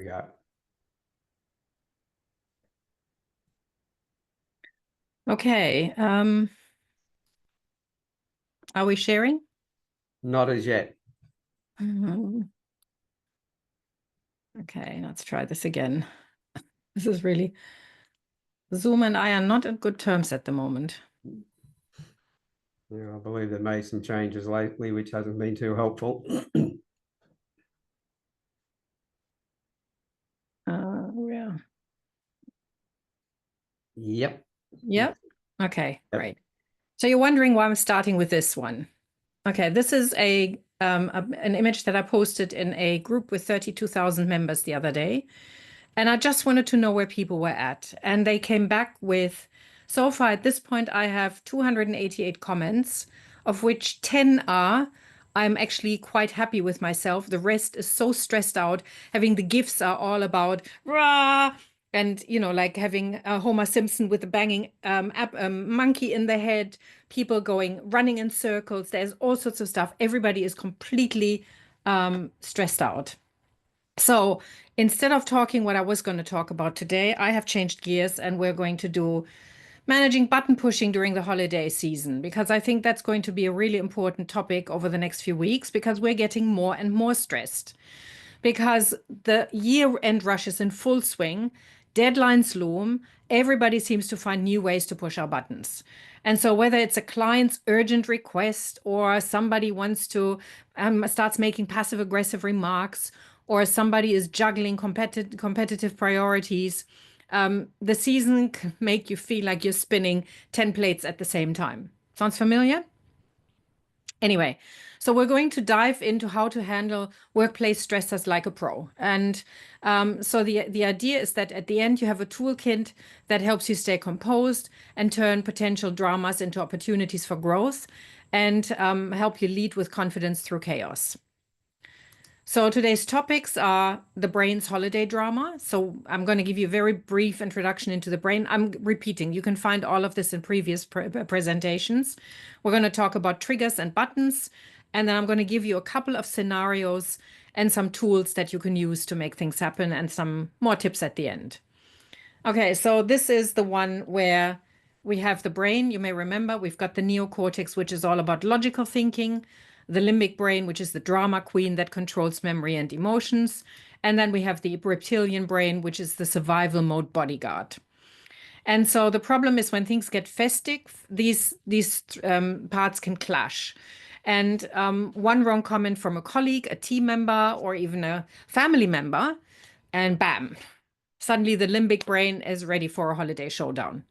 We go. Okay. Are we sharing? Not as yet. Mhm. Okay, let's try this again. This is really, Zoom and I are not on good terms at the moment. Yeah, I believe they've made some changes lately, which hasn't been too helpful. Yeah. Yep. Yep. Okay, Yep. great. So you're wondering why I'm starting with this one. Okay, this is an image that I posted in a group with 32,000 members the other day. And I just wanted to know where people were at. And they came back with, so far at this point, I have 288 comments, of which 10 are, I'm actually quite happy with myself. The rest is so stressed out. Having the gifs are all about, rah, and, like having Homer Simpson with a banging monkey in the head, people running in circles. There's all sorts of stuff. Everybody is completely stressed out. So instead of talking what I was going to talk about today, I have changed gears and we're going to do managing button pushing during the holiday season, because I think that's going to be a really important topic over the next few weeks because we're getting more and more stressed because the year-end rush is in full swing, deadlines loom, everybody seems to find new ways to push our buttons. And so whether it's a client's urgent request or somebody wants to starts making passive aggressive remarks or somebody is juggling competitive priorities, the season can make you feel like you're spinning 10 plates at the same time. Sounds familiar? Anyway, so we're going to dive into how to handle workplace stressors like a pro. And so the idea is that at the end, you have a toolkit that helps you stay composed and turn potential dramas into opportunities for growth and help you lead with confidence through chaos. So today's topics are the brain's holiday drama. So I'm going to give you a very brief introduction into the brain. I'm repeating, you can find all of this in previous presentations. We're going to talk about triggers and buttons, and then I'm going to give you a couple of scenarios and some tools that you can use to make things happen and some more tips at the end. Okay, so this is the one where we have the brain. You may remember we've got the neocortex, which is all about logical thinking, the limbic brain, which is the drama queen that controls memory and emotions. And then we have the reptilian brain, which is the survival mode bodyguard. And so the problem is when things get festive, these parts can clash. And one wrong comment from a colleague, a team member, or even a family member, and bam, suddenly the limbic brain is ready for a holiday showdown.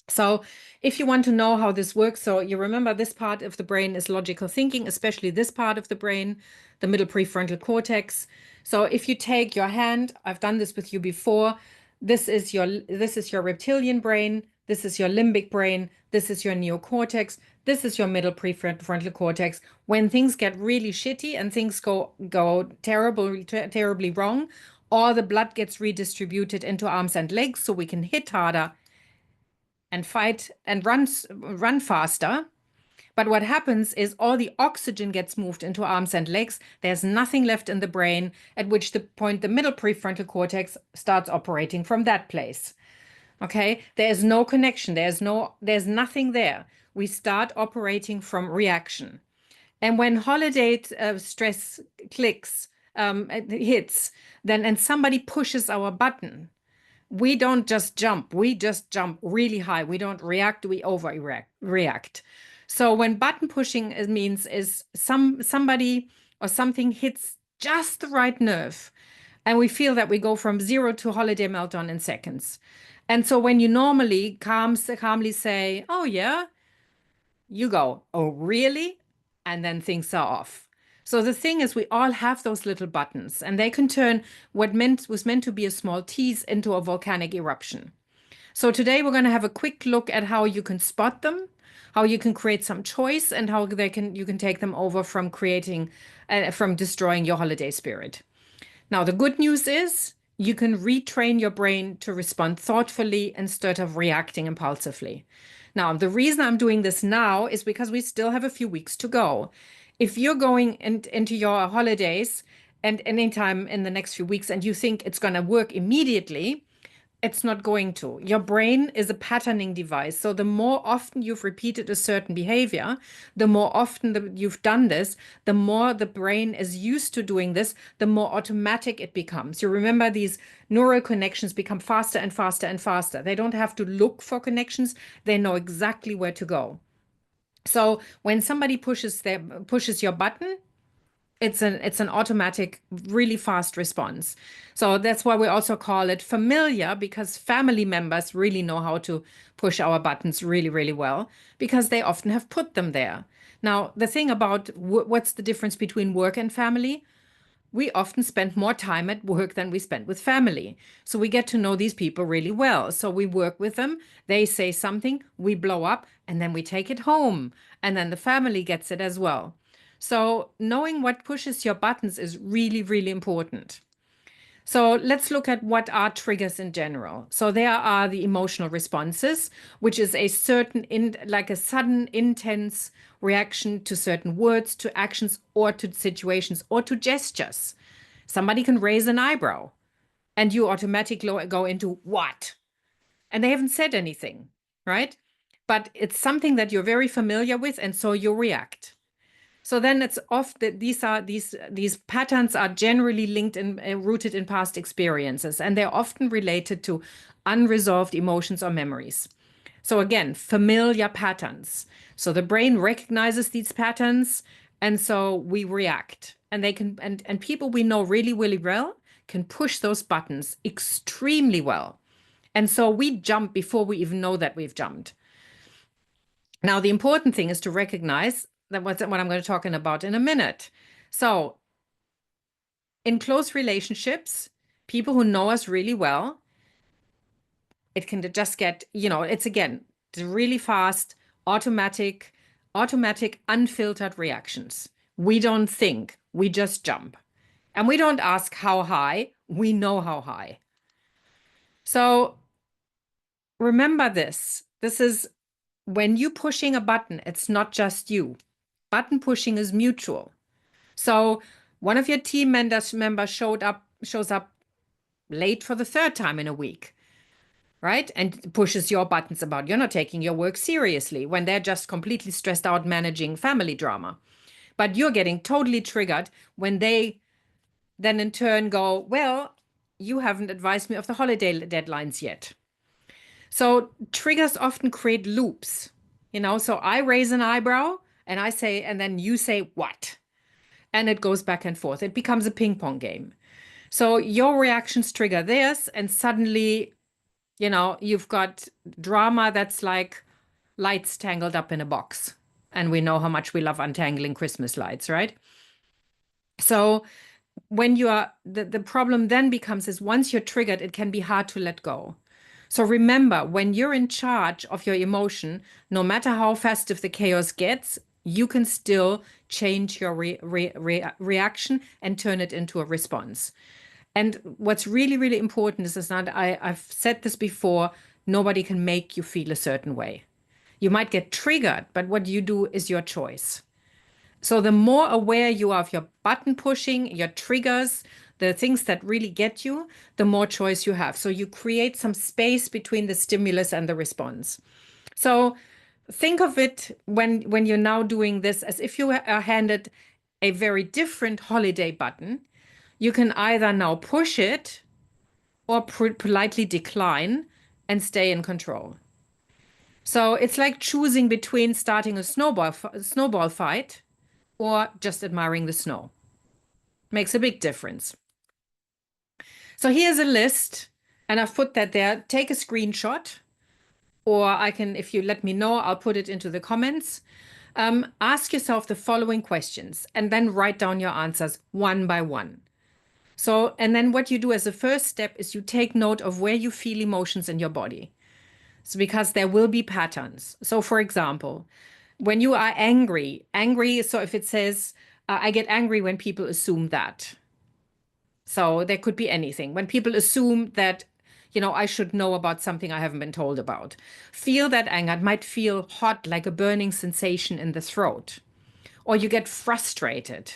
So if you want to know how this works, so you remember this part of the brain is logical thinking, especially this part of the brain, the middle prefrontal cortex. So if you take your hand, I've done this with you before, this is your reptilian brain, this is your limbic brain, this is your neocortex, this is your middle prefrontal cortex. When things get really shitty and things go terribly wrong, all the blood gets redistributed into arms and legs so we can hit harder and fight and run faster. But what happens is all the oxygen gets moved into arms and legs. There's nothing left in the brain, at which the point the middle prefrontal cortex starts operating from that place. Okay, there's no connection. There's nothing there. We start operating from reaction. And when holiday stress hits, then and somebody pushes our button, we don't just jump. We just jump really high. We don't react. We overreact. So when button pushing means is somebody or something hits just the right nerve, and we feel that we go from zero to holiday meltdown in seconds. And so when you normally calmly say, "Oh yeah," you go, "Oh really?" And then things are off. So the thing is, we all have those little buttons, and they can turn what was meant to be a small tease into a volcanic eruption. So today we're going to have a quick look at how you can spot them, how you can create some choice, and how you can take them over from from destroying your holiday spirit. Now, the good news is you can retrain your brain to respond thoughtfully instead of reacting impulsively. Now, the reason I'm doing this now is because we still have a few weeks to go. If you're going into your holidays and anytime in the next few weeks, and you think it's going to work immediately, it's not going to. Your brain is a patterning device. So the more often you've repeated a certain behavior, the more often you've done this, the more the brain is used to doing this, the more automatic it becomes. You remember, these neural connections become faster and faster and faster. They don't have to look for connections. They know exactly where to go. So when somebody pushes your button, it's an automatic, really fast response. So that's why we also call it familiar, because family members really know how to push our buttons really, really well, because they often have put them there. Now, the thing about what's the difference between work and family? We often spend more time at work than we spend with family. So we get to know these people really well. So we work with them, they say something, we blow up, and then we take it home. And then the family gets it as well. So knowing what pushes your buttons is really, really important. So let's look at what are triggers in general. So there are the emotional responses, which is a certain, like a sudden, intense reaction to certain words, to actions, or to situations, or to gestures. Somebody can raise an eyebrow, and you automatically go into what? And they haven't said anything, right? But it's something that you're very familiar with, and so you react. So then it's off that these patterns are generally linked and rooted in past experiences, and they're often related to unresolved emotions or memories. So again, familiar patterns. So the brain recognizes these patterns, and so we react. And they can, and people we know really, really well can push those buttons extremely well. And so we jump before we even know that we've jumped. Now, the important thing is to recognize that what I'm going to talk about in a minute. So in close relationships, people who know us really well, it can just get, it's again, really fast, automatic, unfiltered reactions. We don't think, we just jump. And we don't ask how high, we know how high. So remember this. This is when you pushing a button, it's not just you. Button pushing is mutual. So one of your team members shows up late for the third time in a week, right? And pushes your buttons about you're not taking your work seriously when they're just completely stressed out managing family drama. But you're getting totally triggered when they then in turn go, well, you haven't advised me of the holiday deadlines yet. So triggers often create loops, so I raise an eyebrow and I say, and then you say, what? And it goes back and forth. It becomes a ping pong game. So your reactions trigger this, and suddenly, you've got drama that's like lights tangled up in a box. And we know how much we love untangling Christmas lights, right? So when you are, the problem then becomes is once you're triggered, it can be hard to let go. So remember, when you're in charge of your emotion, no matter how festive the chaos gets, you can still change your reaction and turn it into a response. And what's really, really important is not, I've said this before, nobody can make you feel a certain way. You might get triggered, but what you do is your choice. So the more aware you are of your button pushing, your triggers, the things that really get you, the more choice you have. So you create some space between the stimulus and the response. So think of it when you're now doing this as if you are handed a very different holiday button. You can either now push it or politely decline and stay in control. So it's like choosing between starting a snowball fight or just admiring the snow. Makes a big difference. So here's a list, and I've put that there. Take a screenshot, or I can, if you let me know, I'll put it into the comments. Ask yourself the following questions, and then write down your answers one by one. So, and then what you do as a first step is you take note of where you feel emotions in your body. So because there will be patterns. So for example, when you are angry, so if it says, I get angry when people assume that. So there could be anything. When people assume that, I should know about something I haven't been told about. Feel that anger. It might feel hot, like a burning sensation in the throat. Or you get frustrated.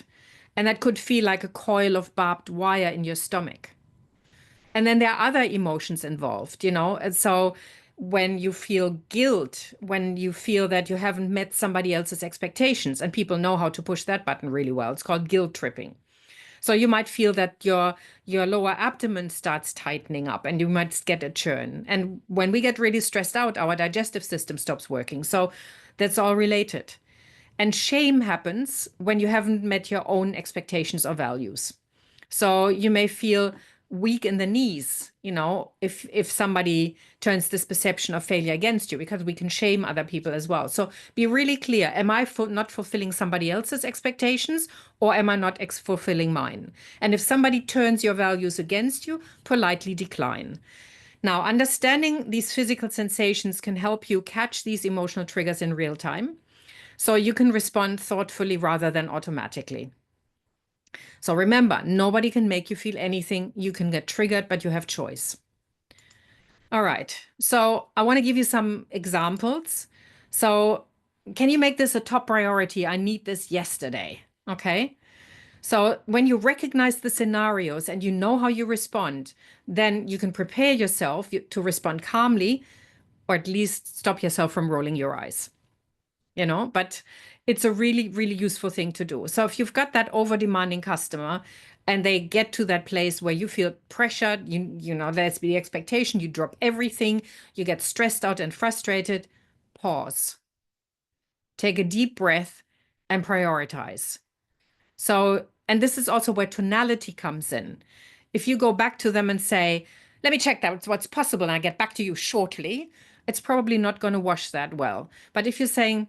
And that could feel like a coil of barbed wire in your stomach. And then there are other emotions involved, you know. And so when you feel guilt, when you feel that you haven't met somebody else's expectations, and people know how to push that button really well, it's called guilt tripping. So you might feel that your lower abdomen starts tightening up and you might get a churn. And when we get really stressed out, our digestive system stops working. So that's all related. And shame happens when you haven't met your own expectations or values. So you may feel weak in the knees, you know, if somebody turns this perception of failure against you, because we can shame other people as well. So be really clear. Am I not fulfilling somebody else's expectations, or am I not fulfilling mine? And if somebody turns your values against you, politely decline. Now, understanding these physical sensations can help you catch these emotional triggers in real time, so you can respond thoughtfully rather than automatically. So remember, nobody can make you feel anything. You can get triggered, but you have choice. All right. So I want to give you some examples. So can you make this a top priority? I need this yesterday. Okay. So when you recognize the scenarios and you know how you respond, then you can prepare yourself to respond calmly, or at least stop yourself from rolling your eyes. You know, but it's a really, really useful thing to do. So if you've got that over-demanding customer and they get to that place where you feel pressured, you know, there's the expectation, you drop everything, you get stressed out and frustrated, pause, take a deep breath and prioritize. So, and this is also where tonality comes in. If you go back to them and say, let me check that what's possible and I'll get back to you shortly, it's probably not going to wash that well. But if you're saying,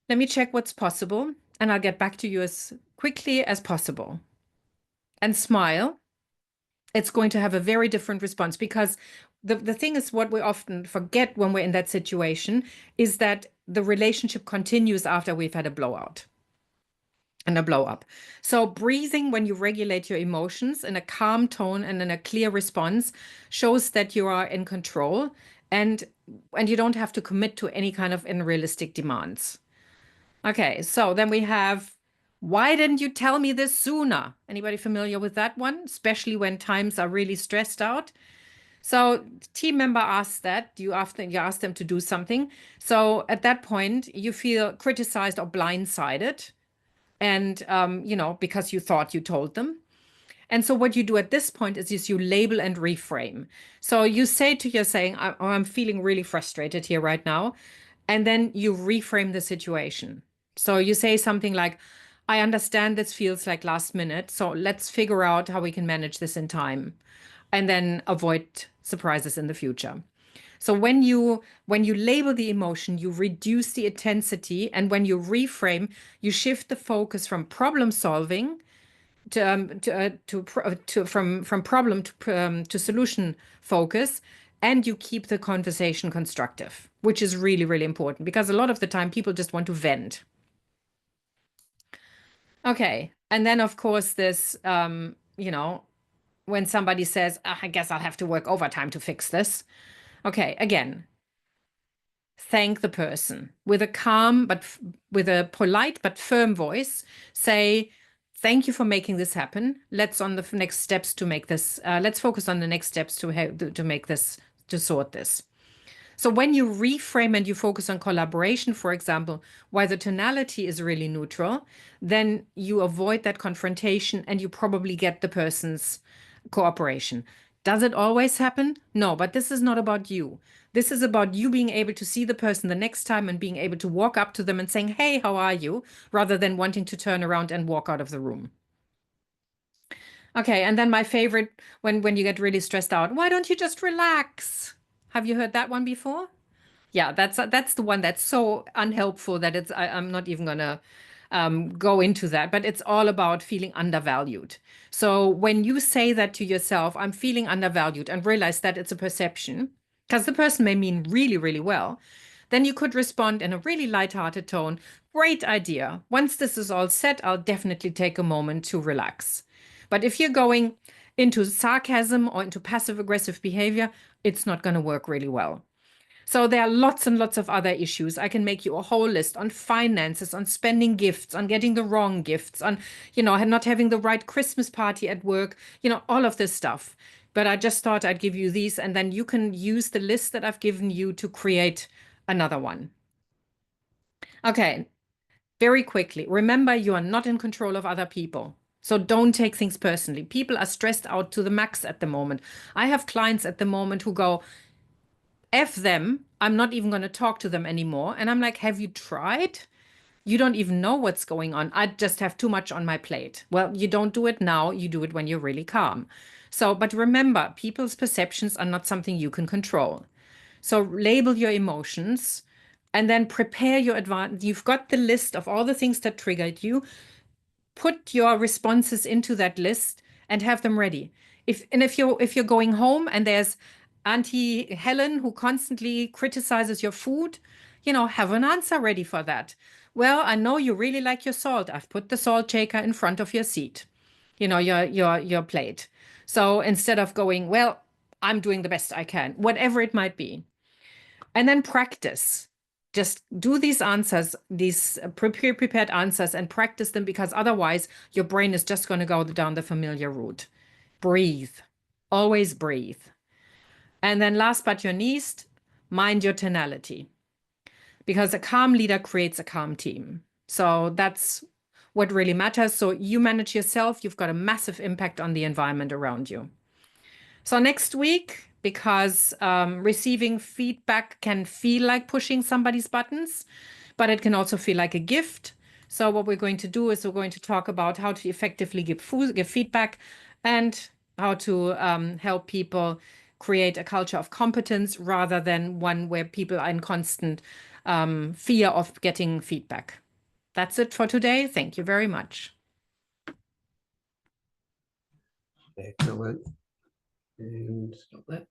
let me check what's possible and I'll get back to you as quickly as possible, and smile, it's going to have a very different response, because the thing is, what we often forget when we're in that situation is that the relationship continues after we've had a blowout and a blow up. So breathing when you regulate your emotions in a calm tone and in a clear response shows that you are in control, and you don't have to commit to any kind of unrealistic demands. Okay, so then we have, why didn't you tell me this sooner? Anybody familiar with that one? Especially when times are really stressed out. So team member asks that, you ask them to do something. So at that point, you feel criticized or blindsided, and you know, because you thought you told them. And so what you do at this point is you label and reframe. So you say to your saying, I'm feeling really frustrated here right now. And then you reframe the situation. So you say something like, I understand this feels like last minute, so let's figure out how we can manage this in time and then avoid surprises in the future. So when you label the emotion, you reduce the intensity, and when you reframe, you shift the focus from problem solving from problem to solution focus, and you keep the conversation constructive, which is really, really important, because a lot of the time people just want to vent. Okay, and then of course this, you know, when somebody says, "Ah, I guess I'll have to work overtime to fix this." Okay, again, thank the person with a calm but with a polite but firm voice. Say, thank you for making this happen. Let's on the next steps to make this. Let's focus on the next steps to make this, to sort this. So when you reframe and you focus on collaboration, for example, while the tonality is really neutral, then you avoid that confrontation and you probably get the person's cooperation. Does it always happen? No, but this is not about you. This is about you being able to see the person the next time and being able to walk up to them and saying, hey, how are you? Rather than wanting to turn around and walk out of the room. Okay, and then my favorite, when you get really stressed out, why don't you just relax? Have you heard that one before? Yeah, that's the one that's so unhelpful that I'm not even gonna go into that, but it's all about feeling undervalued. So when you say that to yourself, I'm feeling undervalued, and realize that it's a perception, because the person may mean really, really well, then you could respond in a really lighthearted tone. Great idea. Once this is all set, I'll definitely take a moment to relax. But if you're going into sarcasm or into passive aggressive behavior, it's not going to work really well. So there are lots and lots of other issues. I can make you a whole list on finances, on spending gifts, on getting the wrong gifts, on, not having the right Christmas party at work, all of this stuff. But I just thought I'd give you these, and then you can use the list that I've given you to create another one. Okay, very quickly. Remember, you are not in control of other people. So don't take things personally. People are stressed out to the max at the moment. I have clients at the moment who go, F them, I'm not even going to talk to them anymore. And I'm like, have you tried? You don't even know what's going on. I just have too much on my plate. Well, you don't do it now, you do it when you're really calm. So, but remember, people's perceptions are not something you can control. So label your emotions and then prepare your advance. You've got the list of all the things that triggered you. Put your responses into that list and have them ready. If you're going home and there's Auntie Helen who constantly criticizes your food, have an answer ready for that. Well, I know you really like your salt. I've put the salt shaker in front of your seat, your plate. So instead of going, well, I'm doing the best I can, whatever it might be. And then practice. Just do these answers, these prepared answers, and practice them, because otherwise your brain is just going to go down the familiar route. Breathe. Always breathe. And then last but not least, mind your tonality, because a calm leader creates a calm team. So that's what really matters. So you manage yourself, you've got a massive impact on the environment around you. So next week, because receiving feedback can feel like pushing somebody's buttons, but it can also feel like a gift. So what we're going to do is we're going to talk about how to effectively give feedback and how to help people create a culture of competence rather than one where people are in constant fear of getting feedback. That's it for today. Thank you very much. Excellent. And stop that.